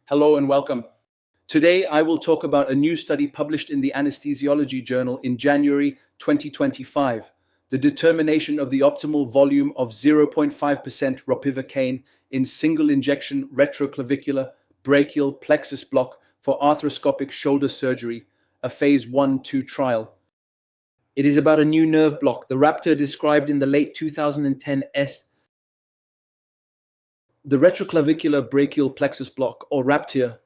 Hello and welcome. Today I will talk about a new study published in the Anesthesiology Journal in January 2025, the determination of the optimal volume of 0.5% ropivacaine in single injection retroclavicular brachial plexus block for arthroscopic shoulder surgery, a phase 1-2 trial. It is about a new nerve block, the RAPTIR described in the late 2010s. The retroclavicular brachial plexus block, or RAPTIR,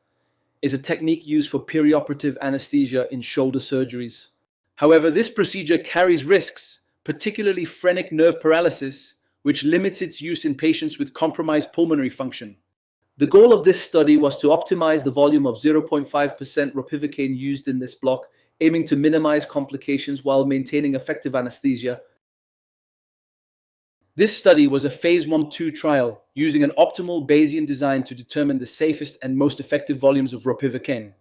is a technique used for perioperative anesthesia in shoulder surgeries. However, this procedure carries risks, particularly phrenic nerve paralysis, which limits its use in patients with compromised pulmonary function. The goal of this study was to optimize the volume of 0.5% ropivacaine used in this block, aiming to minimize complications while maintaining effective anesthesia. This study was a phase 1-2 trial using an optimal Bayesian design to determine the safest and most effective volumes of ropivacaine.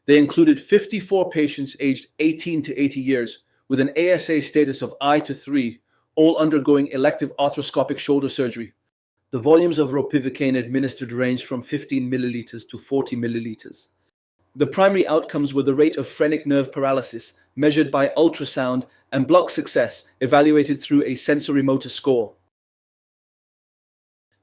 They included 54 patients aged 18 to 80 years with an ASA status of I to 3, all undergoing elective arthroscopic shoulder surgery. The volumes of ropivacaine administered ranged from 15 milliliters to 40 milliliters. The primary outcomes were the rate of phrenic nerve paralysis, measured by ultrasound, and block success, evaluated through a sensory-motor score.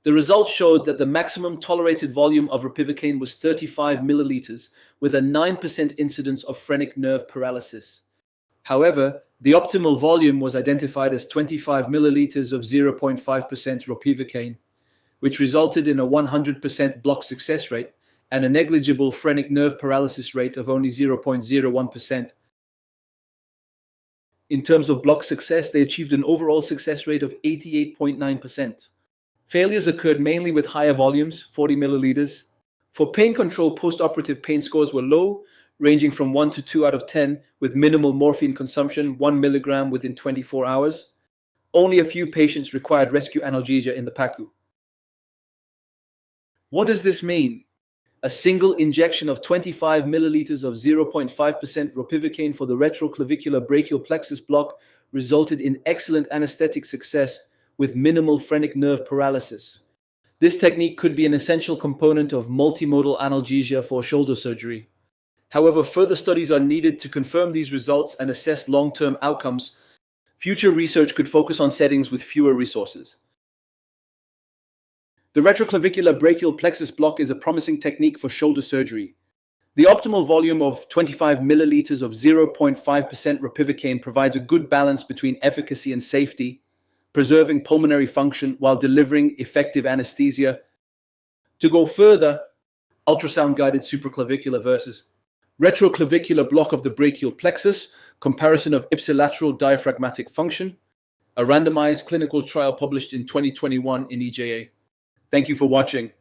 The results showed that the maximum tolerated volume of ropivacaine was 35 milliliters, with a 9% incidence of phrenic nerve paralysis. However, the optimal volume was identified as 25 milliliters of 0.5% ropivacaine, which resulted in a 100% block success rate and a negligible phrenic nerve paralysis rate of only 0.01%. In terms of block success, they achieved an overall success rate of 88.9%. Failures occurred mainly with higher volumes, 40 milliliters. For pain control, post-operative pain scores were low, ranging from 1 to 2 out of 10, with minimal morphine consumption, 1 milligram within 24 hours. Only a few patients required rescue analgesia in the PACU. What does this mean? A single injection of 25 milliliters of 0.5% ropivacaine for the retroclavicular brachial plexus block resulted in excellent anesthetic success with minimal phrenic nerve paralysis. This technique could be an essential component of multimodal analgesia for shoulder surgery. However, further studies are needed to confirm these results and assess long-term outcomes. Future research could focus on settings with fewer resources. The retroclavicular brachial plexus block is a promising technique for shoulder surgery. The optimal volume of 25 milliliters of 0.5% ropivacaine provides a good balance between efficacy and safety, preserving pulmonary function while delivering effective anesthesia. To go further, ultrasound-guided supraclavicular versus retroclavicular block of the brachial plexus, comparison of ipsilateral diaphragmatic function, a randomized clinical trial published in 2021 in EJA. Thank you for watching.